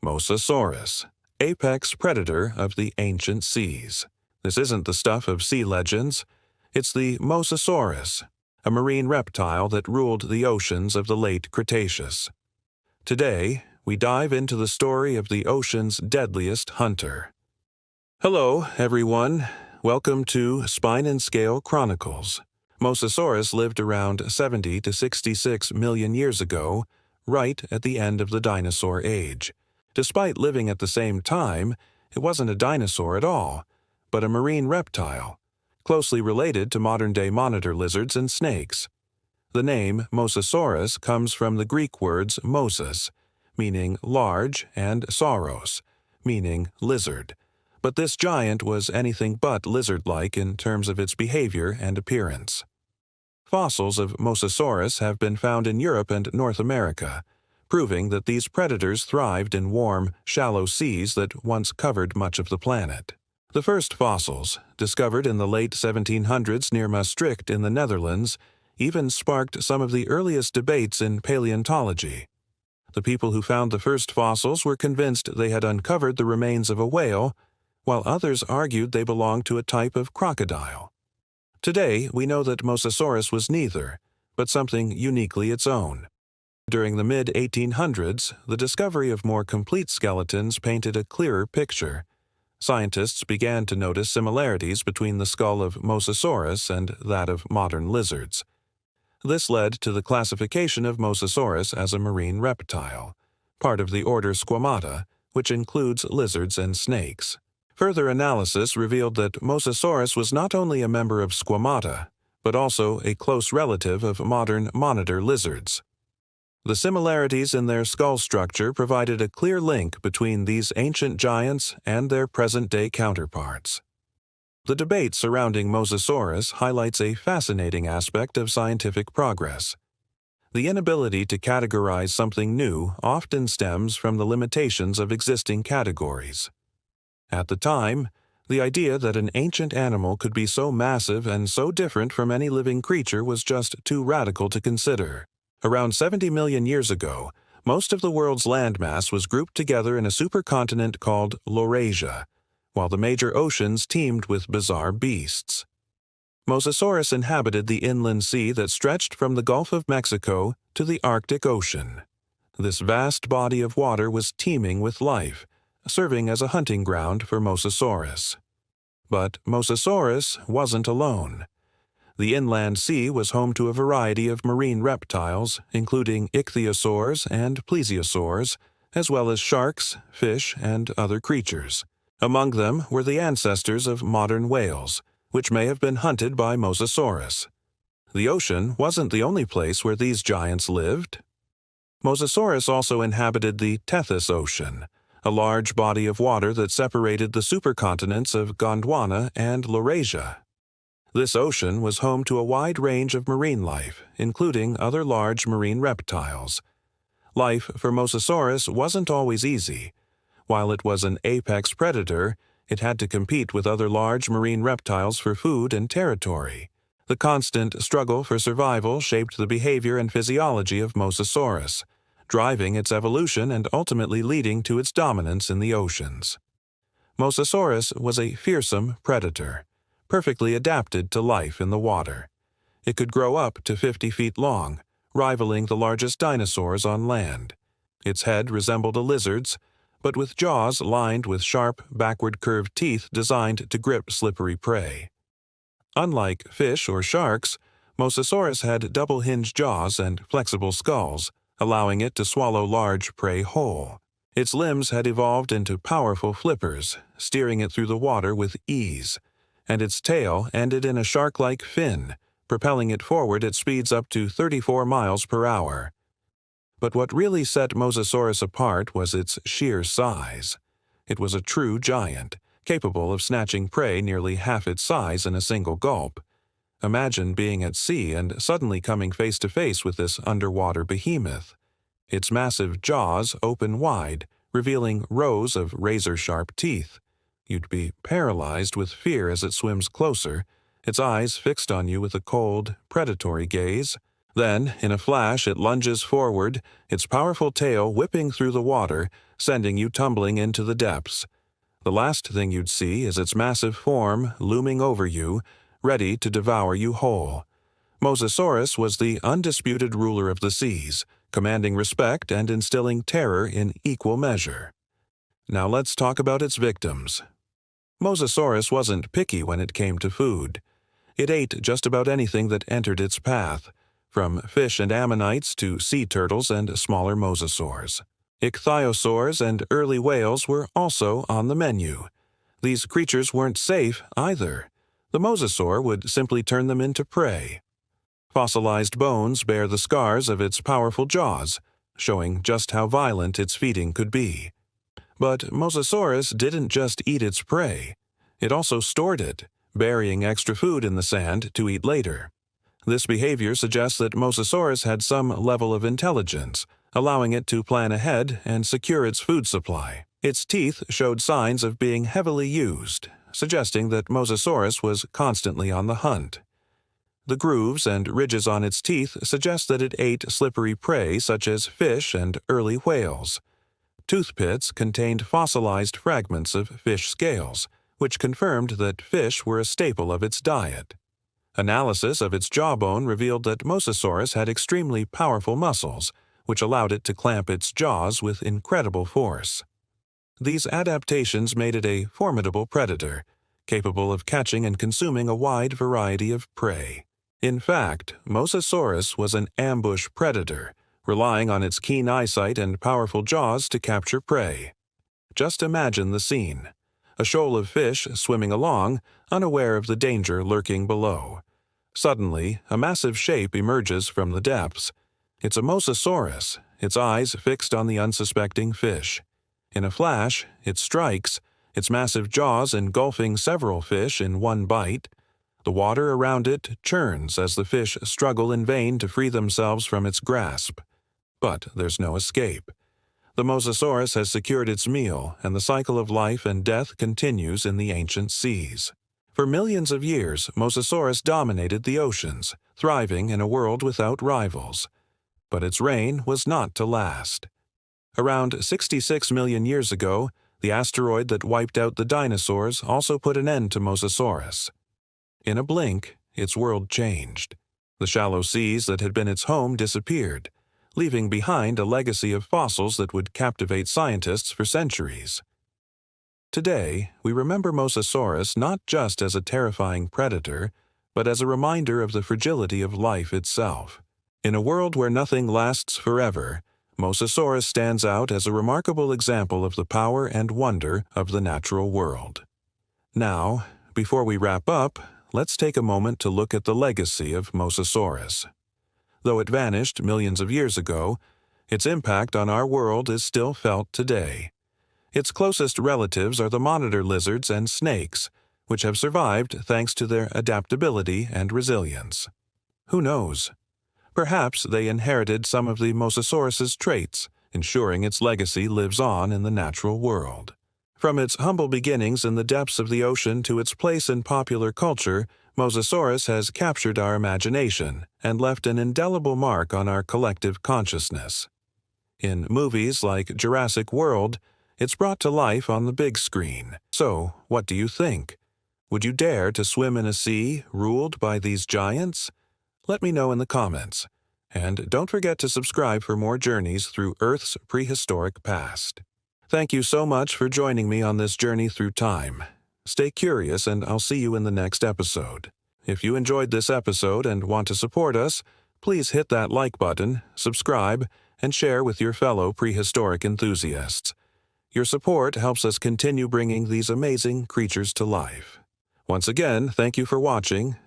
Mosasaurus, apex predator of the ancient seas. This isn't the stuff of sea legends. It's the Mosasaurus, a marine reptile that ruled the oceans of the Late Cretaceous. Today, we dive into the story of the ocean's deadliest hunter. Hello, everyone. Welcome to Spine Scale Chronicles. Mosasaurus lived around 70 to 66 million years ago, right at the end of the dinosaur age. Despite living at the same time, it wasn't a dinosaur at all, but a marine reptile, closely related to modern-day monitor lizards and snakes. The name Mosasaurus comes from the Greek words Moses, meaning large, and sauros, meaning lizard. But this giant was anything but lizard-like in terms of its behavior and appearance. Fossils of Mosasaurus have been found in Europe and North America, proving that these predators thrived in warm, shallow seas that once covered much of the planet. The first fossils, discovered in the late 1700s near Maastricht in the Netherlands, even sparked some of the earliest debates in paleontology. The people who found the first fossils were convinced they had uncovered the remains of a whale, while others argued they belonged to a type of crocodile. Today, we know that Mosasaurus was neither, but something uniquely its own. During the mid-1800s, the discovery of more complete skeletons painted a clearer picture. Scientists began to notice similarities between the skull of Mosasaurus and that of modern lizards. This led to the classification of Mosasaurus as a marine reptile, part of the order Squamata, which includes lizards and snakes. Further analysis revealed that Mosasaurus was not only a member of Squamata, but also a close relative of modern monitor lizards. The similarities in their skull structure provided a clear link between these ancient giants and their present-day counterparts. The debate surrounding Mosasaurus highlights a fascinating aspect of scientific progress. The inability to categorize something new often stems from the limitations of existing categories. At the time, the idea that an ancient animal could be so massive and so different from any living creature was just too radical to consider. Around 70 million years ago, most of the world's landmass was grouped together in a supercontinent called Laurasia, while the major oceans teemed with bizarre beasts. Mosasaurus inhabited the inland sea that stretched from the Gulf of Mexico to the Arctic Ocean. This vast body of water was teeming with life, serving as a hunting ground for Mosasaurus. But Mosasaurus wasn't alone. The inland sea was home to a variety of marine reptiles, including ichthyosaurs and plesiosaurs, as well as sharks, fish, and other creatures. Among them were the ancestors of modern whales, which may have been hunted by Mosasaurus. The ocean wasn't the only place where these giants lived. Mosasaurus also inhabited the Tethys Ocean, a large body of water that separated the supercontinents of Gondwana and Laurasia. This ocean was home to a wide range of marine life, including other large marine reptiles. Life for Mosasaurus wasn't always easy. While it was an apex predator, it had to compete with other large marine reptiles for food and territory. The constant struggle for survival shaped the behavior and physiology of Mosasaurus, driving its evolution and ultimately leading to its dominance in the oceans. Mosasaurus was a fearsome predator, perfectly adapted to life in the water. It could grow up to 50 feet long, rivaling the largest dinosaurs on land. Its head resembled a lizard's, but with jaws lined with sharp, backward-curved teeth designed to grip slippery prey. Unlike fish or sharks, Mosasaurus had double-hinged jaws and flexible skulls, allowing it to swallow large prey whole. Its limbs had evolved into powerful flippers, steering it through the water with ease, and its tail ended in a shark-like fin, propelling it forward at speeds up to 34 miles per hour. But what really set Mosasaurus apart was its sheer size. It was a true giant, capable of snatching prey nearly half its size in a single gulp. Imagine being at sea and suddenly coming face to face with this underwater behemoth. Its massive jaws open wide, revealing rows of razor-sharp teeth. You'd be paralyzed with fear as it swims closer, its eyes fixed on you with a cold, predatory gaze. Then, in a flash, it lunges forward, its powerful tail whipping through the water, sending you tumbling into the depths. The last thing you'd see is its massive form looming over you, ready to devour you whole. Mosasaurus was the undisputed ruler of the seas, commanding respect and instilling terror in equal measure. Now let's talk about its victims. Mosasaurus wasn't picky when it came to food. It ate just about anything that entered its path, from fish and ammonites to sea turtles and smaller mosasaurs. Ichthyosaurs and early whales were also on the menu. These creatures weren't safe either. The mosasaur would simply turn them into prey. Fossilized bones bear the scars of its powerful jaws, showing just how violent its feeding could be. But Mosasaurus didn't just eat its prey. It also stored it, burying extra food in the sand to eat later. This behavior suggests that Mosasaurus had some level of intelligence, allowing it to plan ahead and secure its food supply. Its teeth showed signs of being heavily used, suggesting that Mosasaurus was constantly on the hunt. The grooves and ridges on its teeth suggest that it ate slippery prey such as fish and early whales. Tooth pits contained fossilized fragments of fish scales, which confirmed that fish were a staple of its diet. Analysis of its jawbone revealed that Mosasaurus had extremely powerful muscles, which allowed it to clamp its jaws with incredible force. These adaptations made it a formidable predator, capable of catching and consuming a wide variety of prey. In fact, Mosasaurus was an ambush predator, relying on its keen eyesight and powerful jaws to capture prey. Just imagine the scene: a shoal of fish swimming along, unaware of the danger lurking below. Suddenly, a massive shape emerges from the depths. It's a Mosasaurus, its eyes fixed on the unsuspecting fish. In a flash, it strikes, its massive jaws engulfing several fish in one bite. The water around it churns as the fish struggle in vain to free themselves from its grasp. But there's no escape. The Mosasaurus has secured its meal, and the cycle of life and death continues in the ancient seas. For millions of years, Mosasaurus dominated the oceans, thriving in a world without rivals. But its reign was not to last. Around 66 million years ago, the asteroid that wiped out the dinosaurs also put an end to Mosasaurus. In a blink, its world changed. The shallow seas that had been its home disappeared, leaving behind a legacy of fossils that would captivate scientists for centuries. Today, we remember Mosasaurus not just as a terrifying predator, but as a reminder of the fragility of life itself. In a world where nothing lasts forever, Mosasaurus stands out as a remarkable example of the power and wonder of the natural world. Now, before we wrap up, let's take a moment to look at the legacy of Mosasaurus. Though it vanished millions of years ago, its impact on our world is still felt today. Its closest relatives are the monitor lizards and snakes, which have survived thanks to their adaptability and resilience. Who knows? Perhaps they inherited some of the Mosasaurus's traits, ensuring its legacy lives on in the natural world. From its humble beginnings in the depths of the ocean to its place in popular culture, Mosasaurus has captured our imagination and left an indelible mark on our collective consciousness. In movies like Jurassic World, it's brought to life on the big screen. So, what do you think? Would you dare to swim in a sea ruled by these giants? Let me know in the comments. And don't forget to subscribe for more journeys through Earth's prehistoric past. Thank you so much for joining me on this journey through time. Stay curious, and I'll see you in the next episode. If you enjoyed this episode and want to support us, please hit that like button, subscribe, and share with your fellow prehistoric enthusiasts. Your support helps us continue bringing these amazing creatures to life. Once again, thank you for watching,